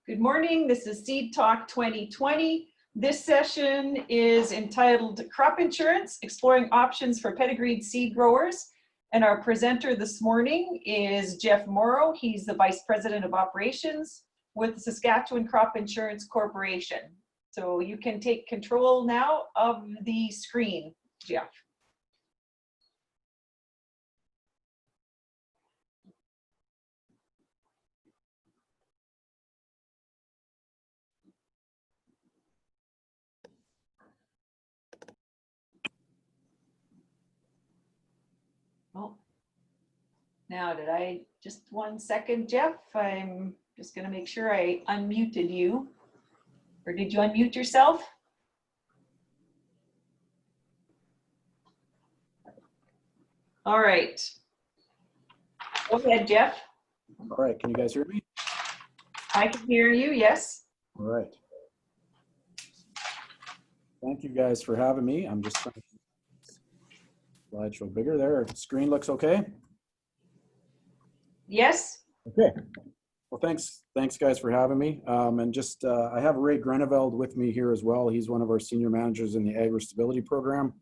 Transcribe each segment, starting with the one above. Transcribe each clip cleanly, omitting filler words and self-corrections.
Good morning. This is Seed Talk 2020. This session is entitled Crop Insurance, Exploring Options for Pedigreed Seed Growers. And our presenter this morning is Jeff Morrow. He's the Vice President of Operations with the Saskatchewan Crop Insurance Corporation. So you can take control now of the screen, Jeff. Oh, now did I, just 1 second, Jeff? I'm just gonna make sure I unmuted you. Or did you unmute yourself? All right. Go ahead, Jeff. All right, can you guys hear me? I can hear you, yes. All right. Thank you guys for having me. I'm just trying to slideshow bigger there. Screen looks okay? Yes. Okay. Well, thanks guys for having me. And just, I have Ray Greneveld with me here as well. He's one of our senior managers in the Agri-Stability program.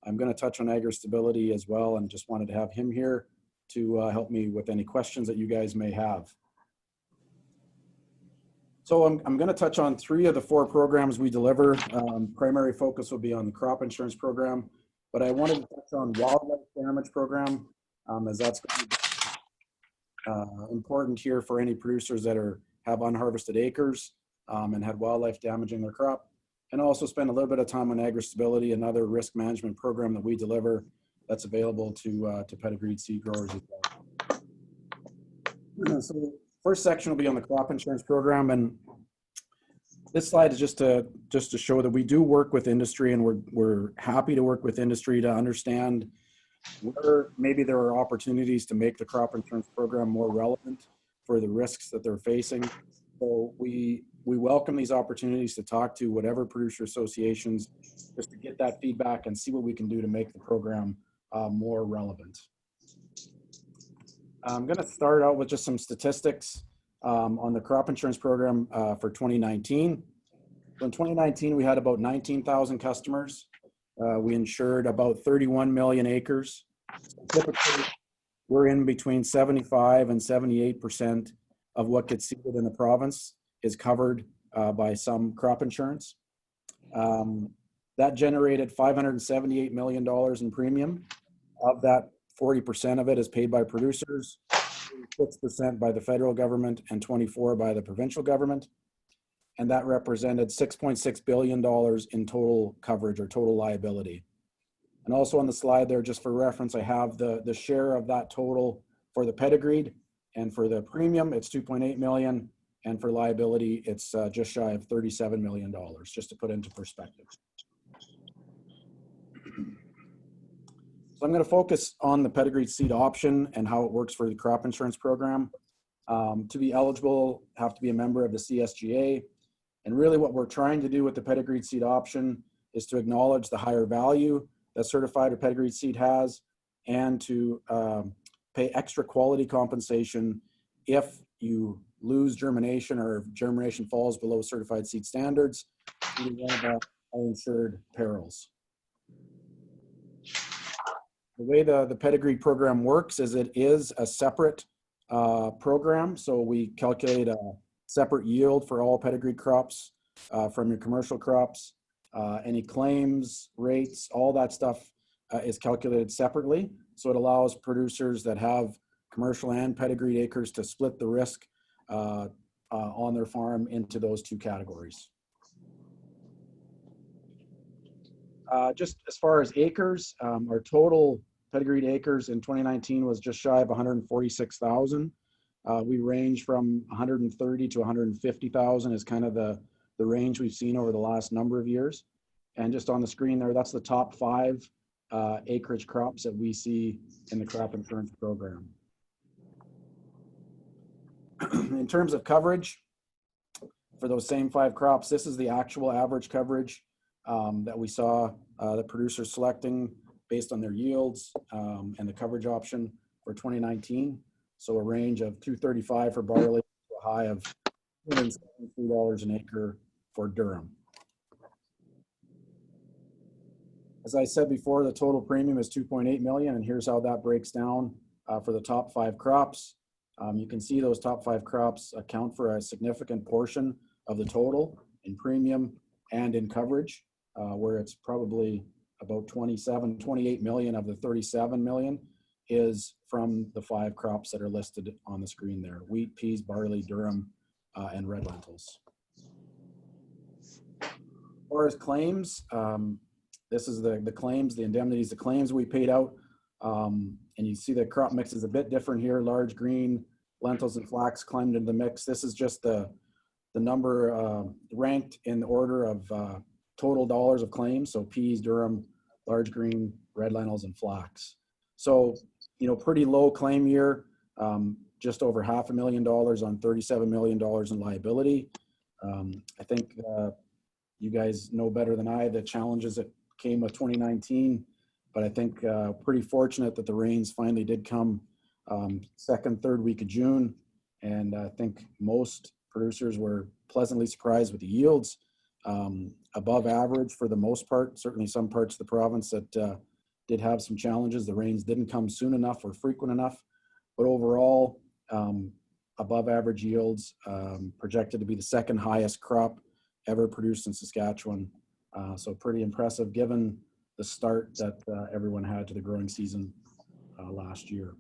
I'm going to touch on Agri-Stability as well, and just wanted to have him here to help me with any questions that you guys may have. So I'm going to touch on 3 of the 4 programs we deliver. Primary focus will be on the crop insurance program, but I wanted to touch on wildlife damage program, as that's going to be important here for any producers that have unharvested acres and had wildlife damaging their crop, and also spend a little bit of time on Agri-Stability, another risk management program that we deliver that's available to pedigreed seed growers as well. So first section will be on the crop insurance program, and this slide is just to show that we do work with industry, and we're happy to work with industry to understand where maybe there are opportunities to make the crop insurance program more relevant for the risks that they're facing. So we welcome these opportunities to talk to whatever producer associations, just to get that feedback and see what we can do to make the program more relevant. I'm going to start out with just some statistics on the crop insurance program for 2019. So in 2019, we had about 19,000 customers. We insured about 31 million acres. So typically, we're in between 75 and 78% of what gets seeded in the province is covered by some crop insurance. That generated $578 million in premium. Of that, 40% of it is paid by producers, 6% by the federal government, and 24% by the provincial government. And that represented $6.6 billion in total coverage or total liability. And also on the slide there, just for reference, I have the share of that total for the pedigreed, and for the premium, it's 2.8 million. And for liability, it's just shy of $37 million, just to put into perspective. So I'm going to focus on the pedigreed seed option and how it works for the crop insurance program. To be eligible, have to be a member of the CSGA. And really what we're trying to do with the pedigreed seed option is to acknowledge the higher value that certified or pedigreed seed has, and to pay extra quality compensation if you lose germination or if germination falls below certified seed standards due to one of our uninsured perils. The way the pedigree program works is it is a separate program. So we calculate a separate yield for all pedigree crops from your commercial crops. Any claims, rates, all that stuff is calculated separately. So it allows producers that have commercial and pedigreed acres to split the risk on their farm into those 2 categories. Just as far as acres, our total pedigreed acres in 2019 was just shy of 146,000. We range from 130 to 150,000 is kind of the range we've seen over the last number of years. And just on the screen there, that's the top 5 acreage crops that we see in the crop insurance program. In terms of coverage, for those same 5 crops, this is the actual average coverage that we saw the producers selecting based on their yields and the coverage option for 2019. So a range of 235 for barley to a high of 273 $2 an acre for durum. As I said before, the total premium is 2.8 million, and here's how that breaks down for the top 5 crops. You can see those top 5 crops account for a significant portion of the total in premium and in coverage, where it's probably about 28 million of the 37 million is from the 5 crops that are listed on the screen there: wheat, peas, barley, durum, and red lentils. As far as claims, this is the claims, the indemnities, the claims we paid out. And you see the crop mix is a bit different here. Large green, lentils and flax climbed into the mix. This is just the number ranked in the order of total dollars of claims. So peas, durum, large green, red lentils, and flax. So, you know, pretty low claim year, just over $500,000 on $37 million in liability. I think you guys know better than I the challenges that came with 2019, but I think pretty fortunate that the rains finally did come second, third week of June. And I think most producers were pleasantly surprised with the yields, above average for the most part. Certainly some parts of the province that did have some challenges. The rains didn't come soon enough or frequent enough, but overall above average yields, projected to be the second highest crop ever produced in Saskatchewan. So pretty impressive given the start that everyone had to the growing season last year.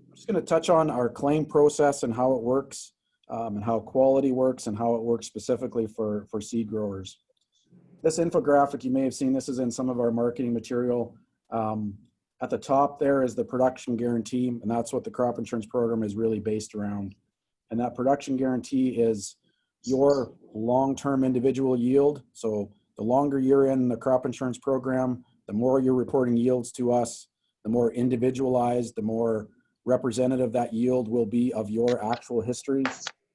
I'm just going to touch on our claim process and how it works, and how quality works, and how it works specifically for seed growers. This infographic, you may have seen, this is in some of our marketing material. At the top there is the production guarantee, and that's what the crop insurance program is really based around. And that production guarantee is your long-term individual yield. So the longer you're in the crop insurance program, the more you're reporting yields to us, the more individualized, the more representative that yield will be of your actual history.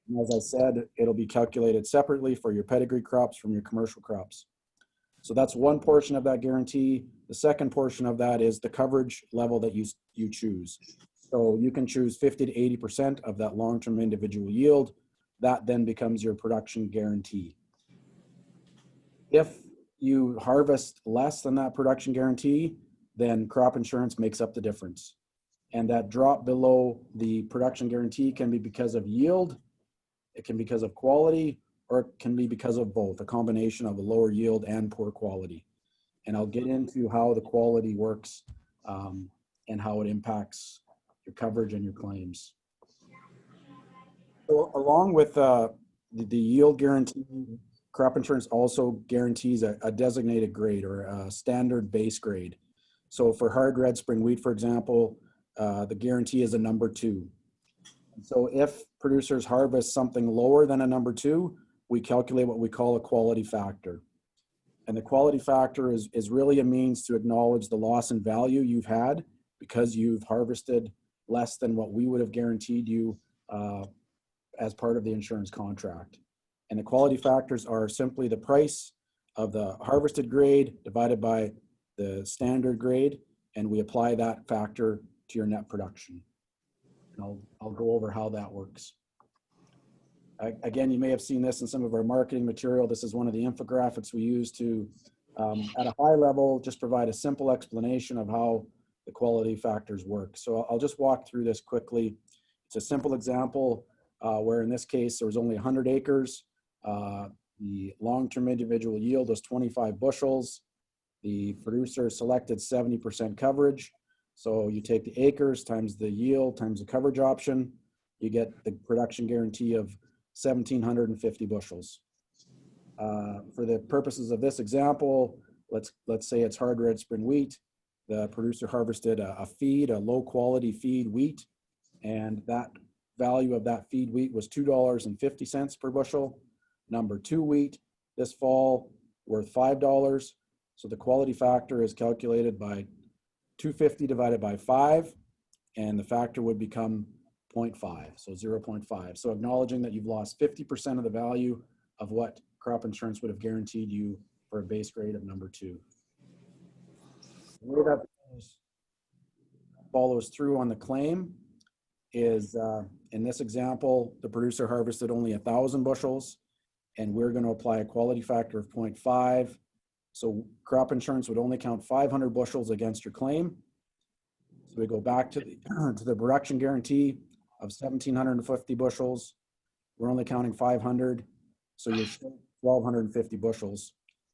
And as I said, it'll be calculated separately for your pedigree crops from your commercial crops. So that's one portion of that guarantee. The second portion of that is the coverage level that you choose. So you can choose 50 to 80% of that long-term individual yield. That then becomes your production guarantee. If you harvest less than that production guarantee, then crop insurance makes up the difference. And that drop below the production guarantee can be because of yield, it can be because of quality, or it can be because of both, a combination of a lower yield and poor quality. And I'll get into how the quality works and how it impacts your coverage and your claims. So along with the yield guarantee, crop insurance also guarantees a designated grade or a standard base grade. So for hard red spring wheat, for example, the guarantee is a number 2. And so if producers harvest something lower than a number 2, we calculate what we call a quality factor. And the quality factor is really a means to acknowledge the loss in value you've had because you've harvested less than what we would have guaranteed you as part of the insurance contract. And the quality factors are simply the price of the harvested grade divided by the standard grade, and we apply that factor to your net production. And I'll go over how that works. Again, you may have seen this in some of our marketing material. This is one of the infographics we use to, at a high level, just provide a simple explanation of how the quality factors work. So I'll just walk through this quickly. It's a simple example where in this case, there was only 100 acres. The long-term individual yield was 25 bushels. The producer selected 70% coverage. So you take the acres times the yield times the coverage option, you get the production guarantee of 1,750 bushels. For the purposes of this example, let's say it's hard red spring wheat. The producer harvested a low quality feed wheat, and that value of that feed wheat was $2.50 per bushel. Number 2 wheat this fall worth $5. So the quality factor is calculated by 250 divided by 5, and the factor would become 0.5, so 0.5. So acknowledging that you've lost 50% of the value of what crop insurance would have guaranteed you for a base grade of number 2. The way that follows through on the claim is, in this example, the producer harvested only 1,000 bushels, and we're going to apply a quality factor of 0.5. So crop insurance would only count 500 bushels against your claim. So we go back to the, to the production guarantee of 1,750 bushels. We're only counting 500. So you're 1,250 bushels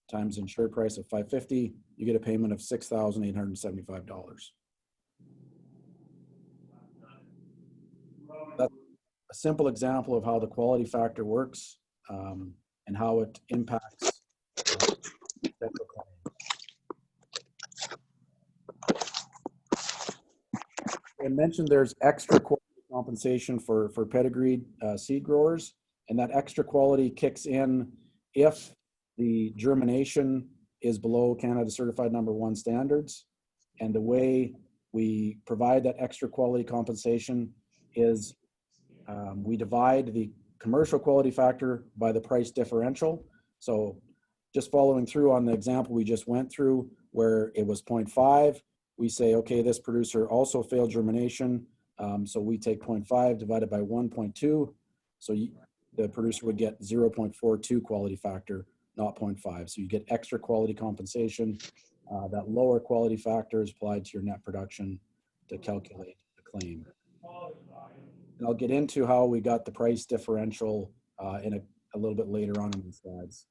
times insured price of 550. You get a payment of $6,875. That's a simple example of how the quality factor works, and how it impacts central claims. I mentioned there's extra quality compensation for pedigreed seed growers, and that extra quality kicks in if the germination is below Canada Certified #1 standards. And the way we provide that extra quality compensation is we divide the commercial quality factor by the price differential. So just following through on the example we just went through where it was 0.5, we say, okay, this producer also failed germination. So we take 0.5 divided by 1.2. So the producer would get 0.42 quality factor, not 0.5. So you get extra quality compensation. That lower quality factor is applied to your net production to calculate the claim. And I'll get into how we got the price differential in a little bit later on in the slides.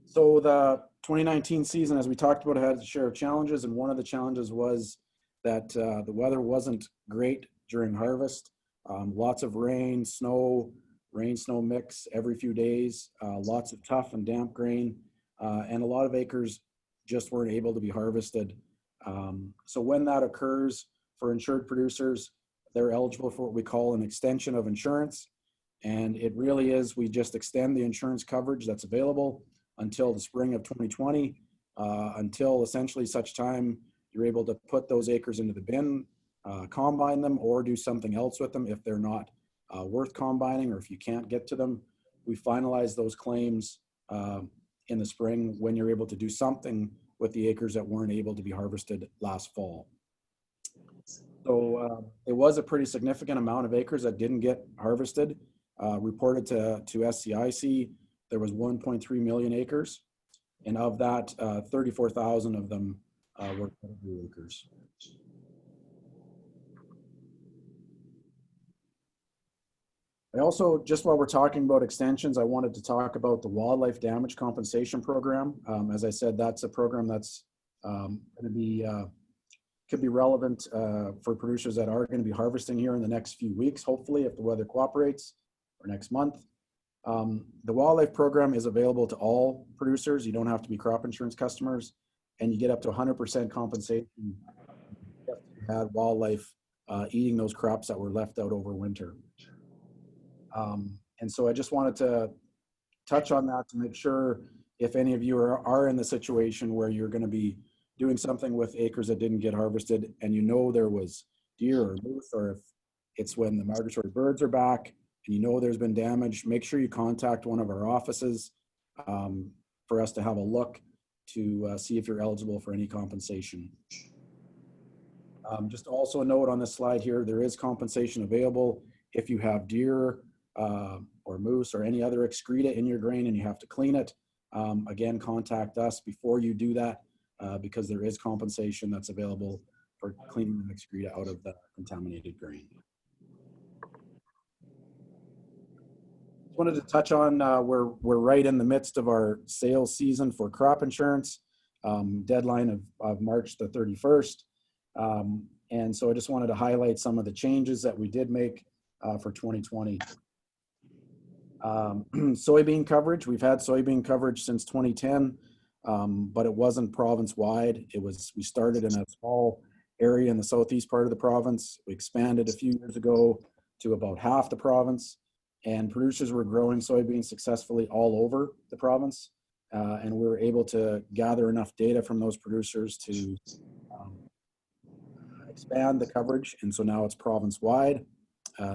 So the 2019 season, as we talked about, had its share of challenges, and one of the challenges was that the weather wasn't great during harvest. Lots of rain, snow mix every few days, lots of tough and damp grain, and a lot of acres just weren't able to be harvested. So when that occurs for insured producers, they're eligible for what we call an extension of insurance. And it really is, we just extend the insurance coverage that's available until the spring of 2020, until essentially such time you're able to put those acres into the bin, combine them, or do something else with them if they're not worth combining, or if you can't get to them. We finalize those claims in the spring when you're able to do something with the acres that weren't able to be harvested last fall. So it was a pretty significant amount of acres that didn't get harvested. Reported to SCIC, there was 1.3 million acres, and of that, 34,000 of them were pedigree acres. I also, just while we're talking about extensions, I wanted to talk about the wildlife damage compensation program. As I said, that's a program that's going to be could be relevant for producers that are going to be harvesting here in the next few weeks, hopefully, if the weather cooperates, or next month. The wildlife program is available to all producers. You don't have to be crop insurance customers, and you get up to 100% compensation if you had wildlife eating those crops that were left out over winter. And so I just wanted to touch on that to make sure if any of you are in the situation where you're going to be doing something with acres that didn't get harvested, and you know there was deer or moose, or if it's when the migratory birds are back and you know there's been damage, make sure you contact one of our offices for us to have a look to see if you're eligible for any compensation. Just also a note on this slide here, there is compensation available if you have deer or moose or any other excreta in your grain and you have to clean it. Again, contact us before you do that because there is compensation that's available for cleaning the excreta out of the contaminated grain. Wanted to touch on we're right in the midst of our sales season for crop insurance, deadline of March the 31st. And so I just wanted to highlight some of the changes that we did make for 2020. Soybean coverage, we've had soybean coverage since 2010, but it wasn't province-wide. We started in a small area in the southeast part of the province. We expanded a few years ago to about half the province, and producers were growing soybeans successfully all over the province. And we were able to gather enough data from those producers to expand the coverage. And so now it's province-wide.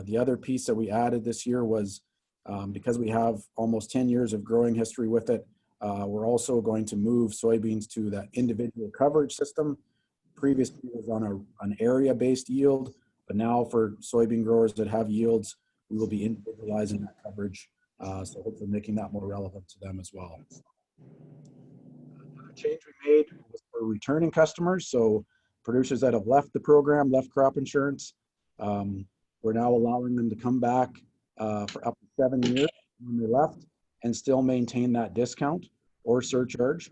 The other piece that we added this year was because we have almost 10 years of growing history with it, we're also going to move soybeans to that individual coverage system. previously was on an area-based yield, but now for soybean growers that have yields, we will be individualizing that coverage, so hopefully making that more relevant to them as well. Another change we made was for returning customers, so producers that have left the program, left crop insurance, we're now allowing them to come back for up to 7 years when they left and still maintain that discount or surcharge,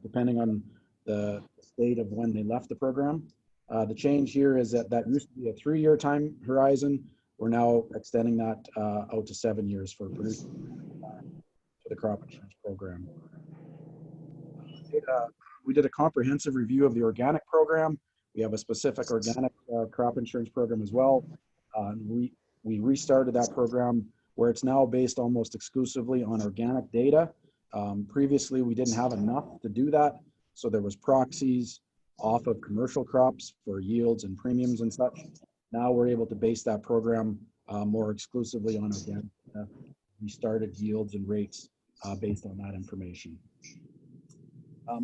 depending on the state of when they left the program. The change here is that used to be a 3-year time horizon. We're now extending that out to 7 years for producers for the crop insurance program. We did a comprehensive review of the organic program. We have a specific organic crop insurance program as well. We restarted that program where it's now based almost exclusively on organic data. Previously, we didn't have enough to do that, so there was proxies off of commercial crops for yields and premiums and such. Now we're able to base that program more exclusively on organic. We started yields and rates based on that information.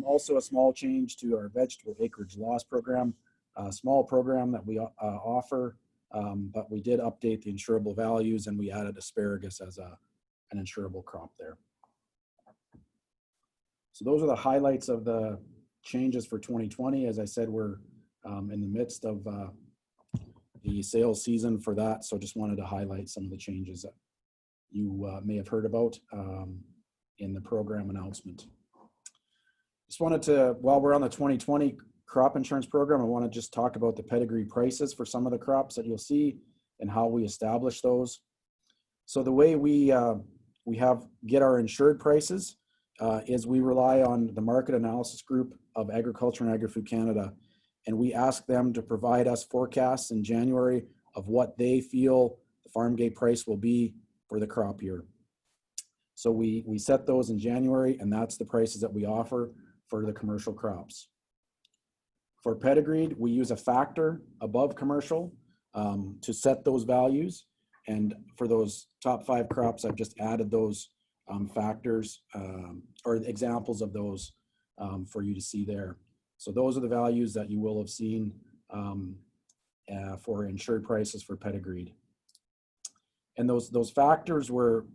Also a small change to our vegetable acreage loss program, a small program that we offer, but we did update the insurable values and we added asparagus as an insurable crop there. So those are the highlights of the changes for 2020. As I said, we're in the midst of the sales season for that, so just wanted to highlight some of the changes that you may have heard about in the program announcement. Just wanted to, while we're on the 2020 crop insurance program, I want to just talk about the pedigree prices for some of the crops that you'll see and how we establish those. So the way we get our insured prices is we rely on the market analysis group of Agriculture and Agri-Food Canada, and we ask them to provide us forecasts in January of what they feel the farm gate price will be for the crop year. So we set those in January, and that's the prices that we offer for the commercial crops. For pedigreed, we use a factor above commercial to set those values. And for those top 5 crops, I've just added those factors or examples of those for you to see there. So those are the values that you will have seen for insured prices for pedigreed. And those factors were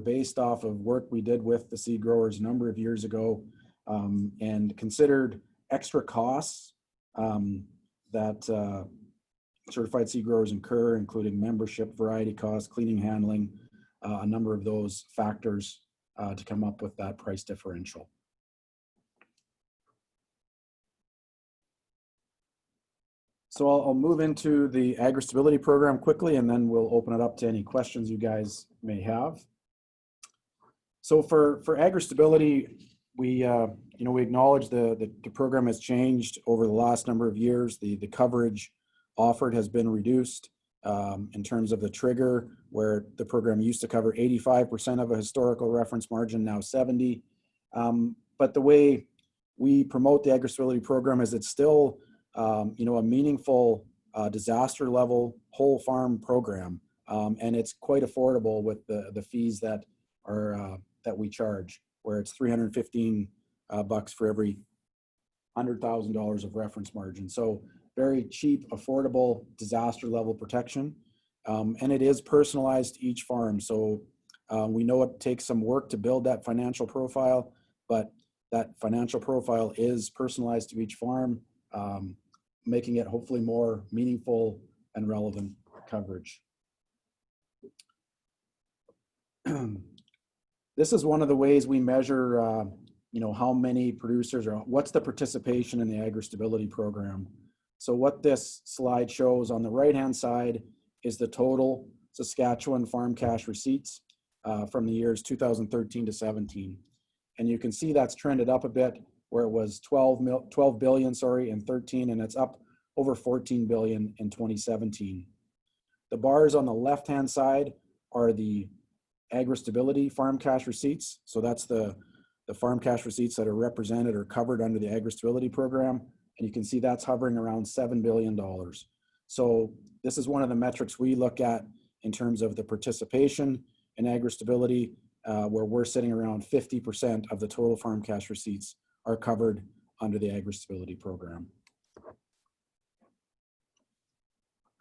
based off of work we did with the seed growers a number of years ago and considered extra costs that certified seed growers incur, including membership, variety costs, cleaning, handling, a number of those factors to come up with that price differential. So I'll move into the agri-stability program quickly, and then we'll open it up to any questions you guys may have. So for agri-stability, we acknowledge the program has changed over the last number of years. The coverage offered has been reduced in terms of the trigger, where the program used to cover 85% of a historical reference margin, now 70. But the way we promote the agri-stability program is it's still a meaningful disaster level whole farm program, and it's quite affordable with the fees that we charge, where it's $315 for every $100,000 of reference margin. So very cheap, affordable disaster level protection, and it is personalized to each farm. So we know it takes some work to build that financial profile, but that financial profile is personalized to each farm, making it hopefully more meaningful and relevant coverage. This is one of the ways we measure, how many producers or what's the participation in the agri-stability program. So what this slide shows on the right-hand side is the total Saskatchewan farm cash receipts from the years 2013 to 17. And you can see that's trended up a bit, where it was 12 billion in 13, and it's up over 14 billion in 2017. The bars on the left-hand side are the agri-stability farm cash receipts. So that's the farm cash receipts that are represented or covered under the agri-stability program. And you can see that's hovering around $7 billion. So this is one of the metrics we look at in terms of the participation in agri-stability, where we're sitting around 50% of the total farm cash receipts are covered under the agri-stability program.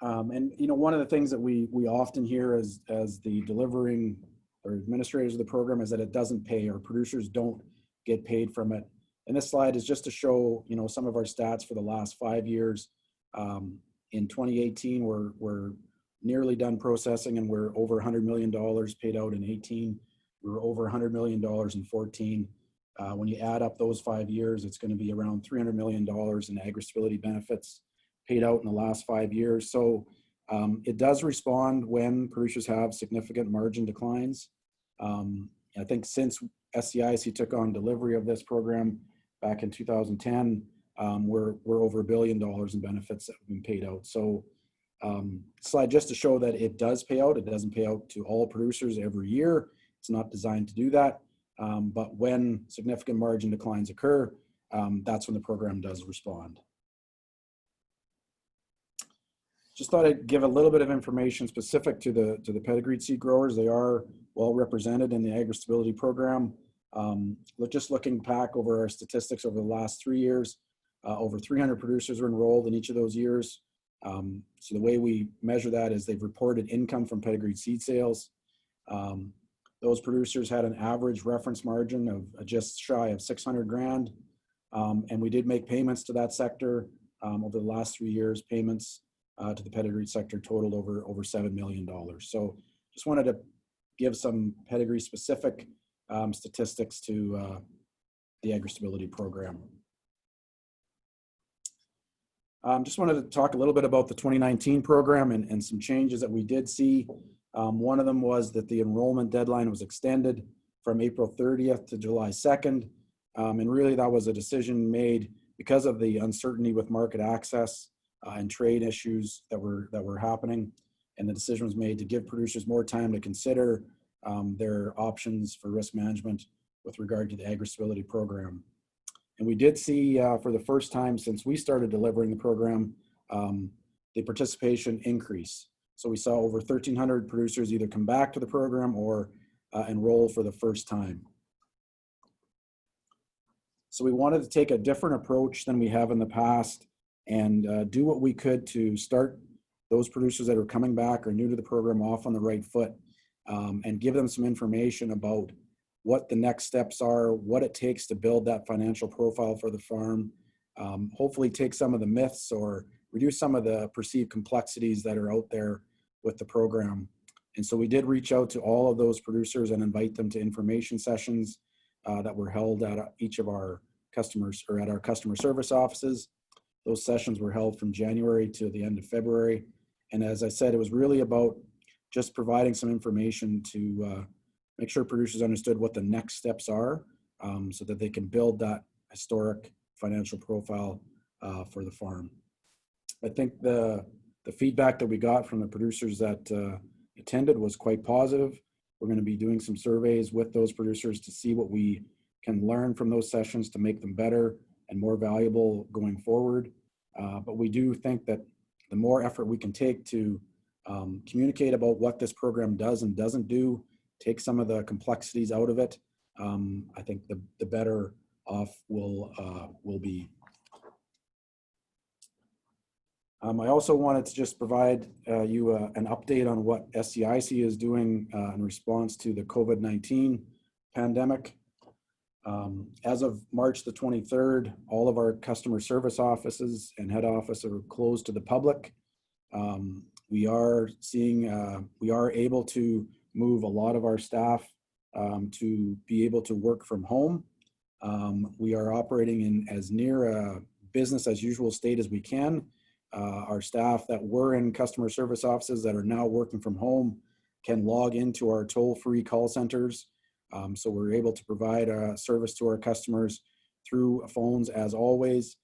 And one of the things that we often hear as the delivering or administrators of the program is that it doesn't pay, or producers don't get paid from it. And this slide is just to show some of our stats for the last 5 years. In 2018, we're nearly done processing, and we're over $100 million paid out in 18. We were over $100 million in 14. When you add up those 5 years, it's going to be around $300 million in agri-stability benefits paid out in the last 5 years. So it does respond when producers have significant margin declines. I think since SCIC took on delivery of this program back in 2010, we're over $1 billion in benefits that have been paid out. So slide just to show that it does pay out. It doesn't pay out to all producers every year. It's not designed to do that. But when significant margin declines occur, that's when the program does respond. Just thought I'd give a little bit of information specific to the pedigreed seed growers. They are well represented in the agri-stability program. Just looking back over our statistics over the last 3 years, over 300 producers were enrolled in each of those years. So the way we measure that is they've reported income from pedigreed seed sales. Those producers had an average reference margin of just shy of 600 grand. And we did make payments to that sector over the last 3 years. Payments to the pedigreed sector totaled over $7 million. So just wanted to give some pedigree specific statistics to the agri-stability program. Just wanted to talk a little bit about the 2019 program and some changes that we did see. One of them was that the enrollment deadline was extended from April 30th to July 2nd. And really that was a decision made because of the uncertainty with market access and trade issues that were happening. And the decision was made to give producers more time to consider their options for risk management with regard to the agri-stability program. And we did see for the first time since we started delivering the program, the participation increase. So we saw over 1,300 producers either come back to the program or enroll for the first time. So we wanted to take a different approach than we have in the past and do what we could to start those producers that are coming back or new to the program off on the right foot, and give them some information about what the next steps are, what it takes to build that financial profile for the farm, hopefully take some of the myths or reduce some of the perceived complexities that are out there with the program. And so we did reach out to all of those producers and invite them to information sessions that were held at each of our customers or at our customer service offices. Those sessions were held from January to the end of February. And as I said, it was really about just providing some information to make sure producers understood what the next steps are so that they can build that historic financial profile for the farm. I think the feedback that we got from the producers that attended was quite positive. We're going to be doing some surveys with those producers to see what we can learn from those sessions to make them better and more valuable going forward. But we do think that the more effort we can take to communicate about what this program does and doesn't do, take some of the complexities out of it, I think the better off will be. I also wanted to just provide you an update on what SCIC is doing in response to the COVID-19 pandemic. As of March the 23rd, all of our customer service offices and head office are closed to the public. We are able to move a lot of our staff to be able to work from home. We are operating in as near a business as usual state as we can. Our staff that were in customer service offices that are now working from home can log into our toll-free call centers. So we're able to provide a service to our customers through phones as always.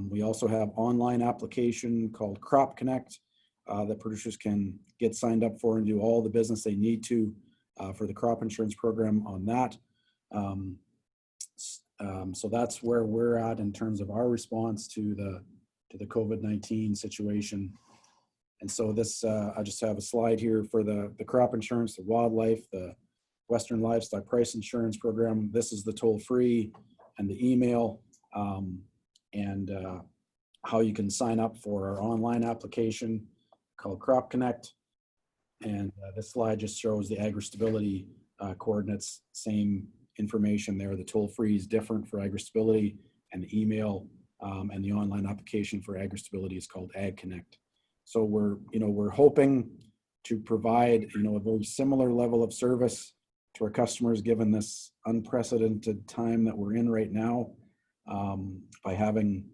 We also have online application called Crop Connect that producers can get signed up for and do all the business they need to for the crop insurance program on that. So that's where we're at in terms of our response to the COVID-19 situation. And so this, I just have a slide here for the crop insurance, the wildlife, the Western Livestock Price Insurance Program. This is the toll-free and the email, and how you can sign up for our online application. called Crop Connect. And this slide just shows the AgriStability coordinates, same information there. The toll-free is different for AgriStability, and the email and the online application for AgriStability is called Ag Connect. So we're hoping to provide, a very similar level of service to our customers given this unprecedented time that we're in right now, by having,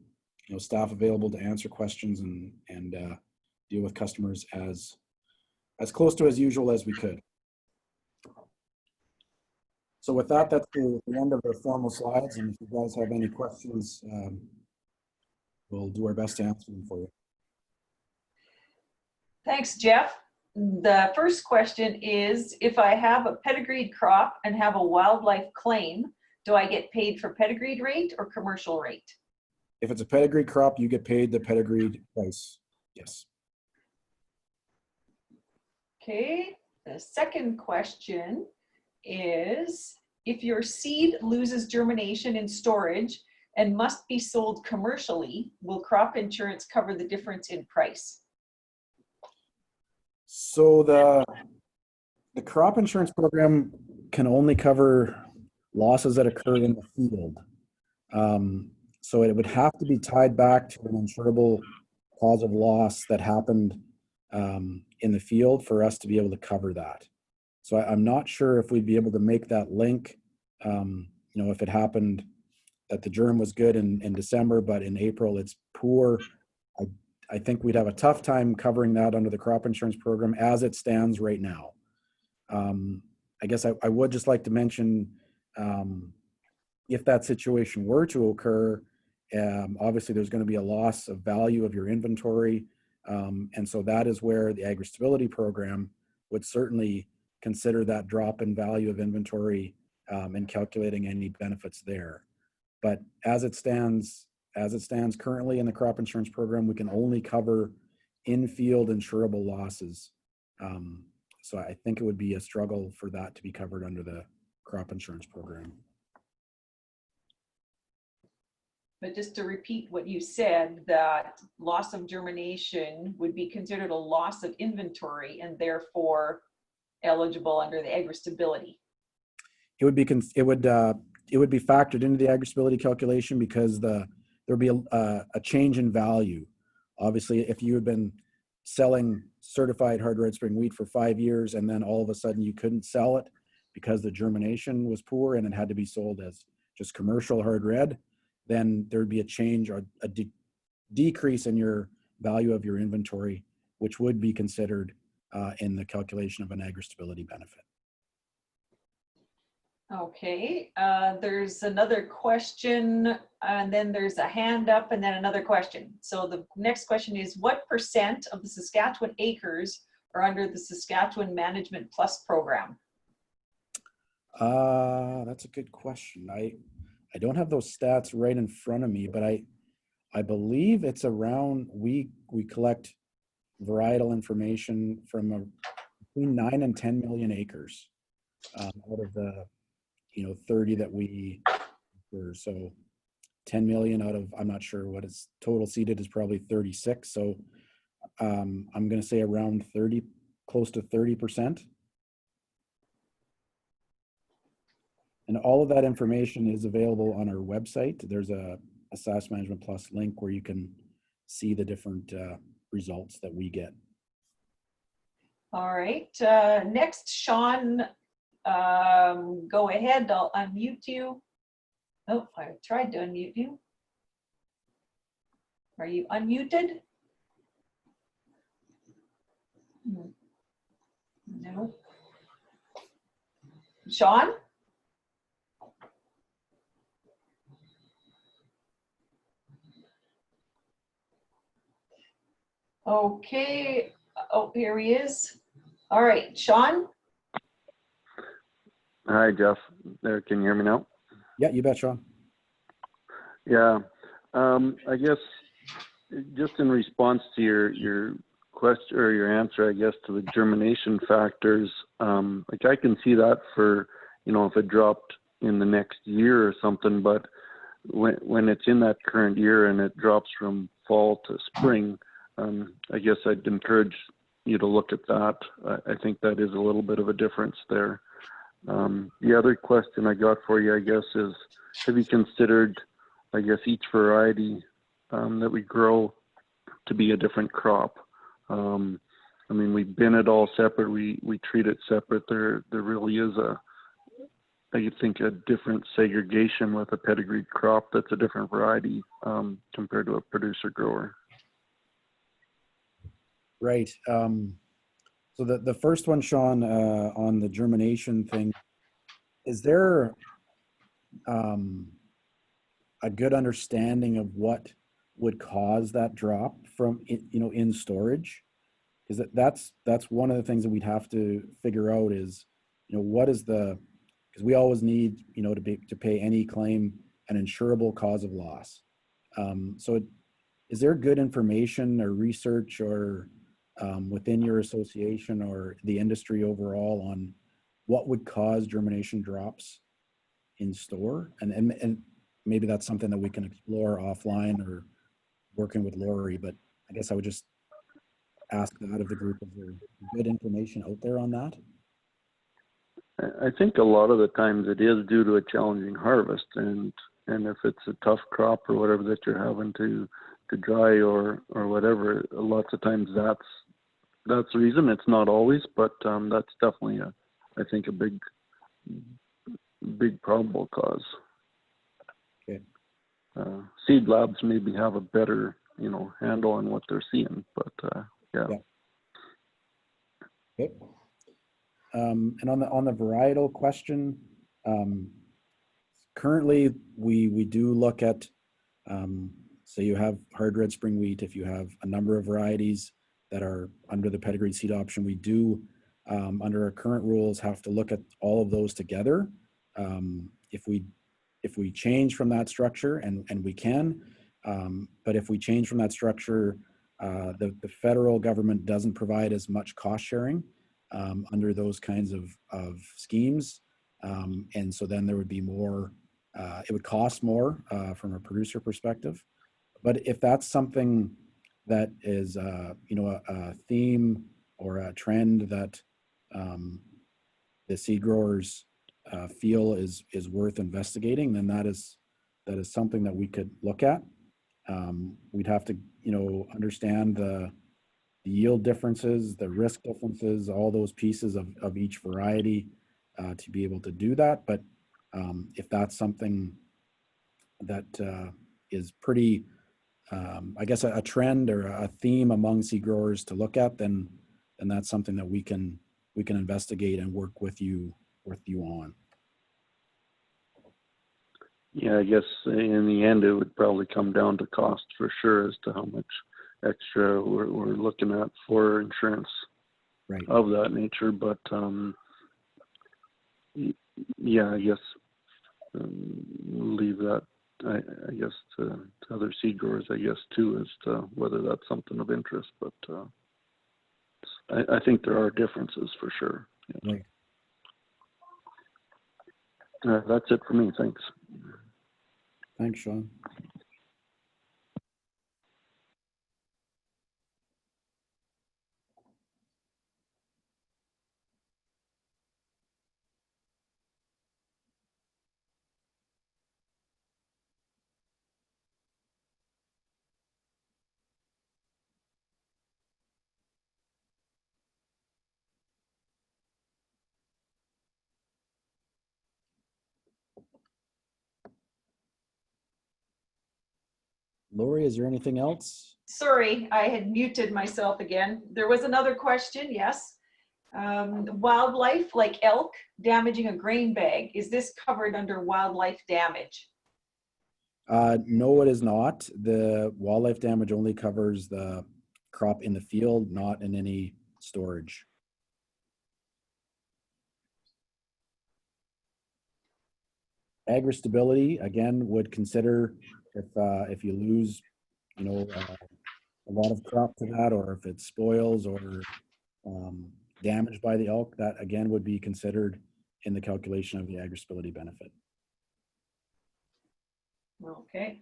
staff available to answer questions and deal with customers as close to as usual as we could. So with that, that's the end of the formal slides. And if you guys have any questions, we'll do our best to answer them for you. Thanks, Jeff. The first question is, if I have a pedigreed crop and have a wildlife claim, do I get paid for pedigreed rate or commercial rate? If it's a pedigreed crop, you get paid the pedigreed price. Yes. Okay, the second question is, if your seed loses germination in storage and must be sold commercially, will crop insurance cover the difference in price? So the crop insurance program can only cover losses that occur in the field. So it would have to be tied back to an insurable cause of loss that happened in the field for us to be able to cover that. So I'm not sure if we'd be able to make that link, if it happened that the germ was good in December, but in April it's poor. I think we'd have a tough time covering that under the crop insurance program as it stands right now. I guess I would just like to mention, if that situation were to occur, obviously there's going to be a loss of value of your inventory. And so that is where the AgriStability program would certainly consider that drop in value of inventory and calculating any benefits there. But as it stands currently in the crop insurance program, we can only cover in-field insurable losses. So I think it would be a struggle for that to be covered under the crop insurance program. But just to repeat what you said, that loss of germination would be considered a loss of inventory and therefore eligible under the AgriStability. It would be factored into the AgriStability calculation because there would be a change in value. Obviously, if you had been selling certified hard red spring wheat for 5 years and then all of a sudden you couldn't sell it because the germination was poor and it had to be sold as just commercial hard red, then there'd be a change or a decrease in your value of your inventory, which would be considered in the calculation of an AgriStability benefit. Okay, there's another question, and then there's a hand up, and then another question. So the next question is, what % of the Saskatchewan acres are under the Saskatchewan Management Plus program? That's a good question. I don't have those stats right in front of me, but I believe it's around, we collect varietal information from between 9 and 10 million acres out of the 30 that we were. So 10 million out of, I'm not sure what its total seeded is, probably 36. So I'm going to say around 30, close to 30%. And all of that information is available on our website. There's a SAS Management Plus link where you can see the different results that we get. All right, next, Sean, go ahead, I'll unmute you. Oh, I tried to unmute you. Are you unmuted? No. Sean? Okay, oh, here he is. All right, Sean? Hi, Jeff. Can you hear me now? Yeah, you bet, Sean. Yeah. I guess just in response to your question or your answer, I guess, to the germination factors, like I can see that for, if it dropped in the next year or something, but when it's in that current year and it drops from fall to spring, I guess I'd encourage you to look at that. I think that is a little bit of a difference there. The other question I got for you, I guess, is have you considered, I guess, each variety that we grow to be a different crop? I mean, we bin it all separate. We treat it separate. There really is I think, a different segregation with a pedigreed crop that's a different variety compared to a producer grower. Right. So the first one, Sean, on the germination thing, is there a good understanding of what would cause that drop from, in storage? Because that's one of the things that we'd have to figure out is, what is because we always need, to pay any claim an insurable cause of loss. So is there good information or research or within your association or the industry overall on what would cause germination drops in store? And maybe that's something that we can explore offline or working with Lori, but I guess I would just ask that of the group. Is there good information out there on that? I think a lot of the times it is due to a challenging harvest, and if it's a tough crop or whatever that you're having to dry or whatever, lots of times that's the reason. It's not always, but that's definitely I think a big probable cause. Okay. Seed labs maybe have a better handle on what they're seeing, but yeah. Okay. And on the varietal question, currently we do look at, say you have hard red spring wheat, if you have a number of varieties that are under the pedigreed seed option, we do, under our current rules, have to look at all of those together. If we change from that structure, and we can, but if we change from that structure, the federal government doesn't provide as much cost sharing under those kinds of schemes. And so then there would be more, it would cost more from a producer perspective. But if that's something that is, a theme or a trend that the seed growers feel is worth investigating, then that is something that we could look at. We'd have to, understand the yield differences, the risk differences, all those pieces of each variety to be able to do that. But if that's something that is pretty, I guess, a trend or a theme among seed growers to look at, then that's something that we can investigate and work with you on. Yeah, I guess in the end it would probably come down to cost for sure as to how much extra we're looking at for insurance, right, of that nature. But yeah, I guess we'll leave that I guess to other seed growers, I guess, too, as to whether that's something of interest. But I think there are differences for sure. Yeah. Right. That's it for me. Thanks. Thanks, Sean. Lori, is there anything else? Sorry, I had muted myself again. There was another question, yes. Wildlife like elk damaging a grain bag, is this covered under wildlife damage? No, it is not. The wildlife damage only covers the crop in the field, not in any storage. Agri-stability, again, would consider if you lose, a lot of crop to that, or if it spoils or damaged by the elk, that again would be considered in the calculation of the agri-stability benefit. Okay.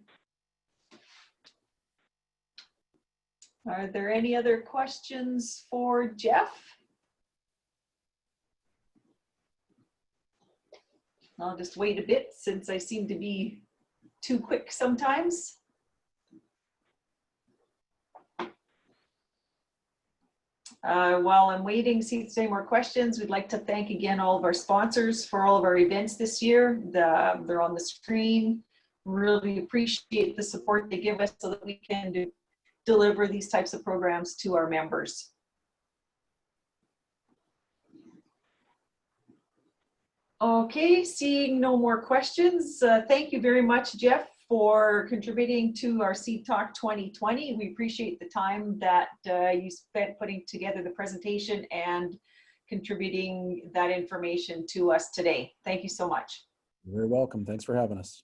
Are there any other questions for Jeff? I'll just wait a bit since I seem to be too quick sometimes. While I'm waiting, see if there's any more questions, we'd like to thank again all of our sponsors for all of our events this year. They're on the screen. Really appreciate the support they give us so that we can deliver these types of programs to our members. Okay, seeing no more questions, thank you very much, Jeff, for contributing to our Seed Talk 2020. We appreciate the time that you spent putting together the presentation and contributing that information to us today. Thank you so much. You're very welcome. Thanks for having us.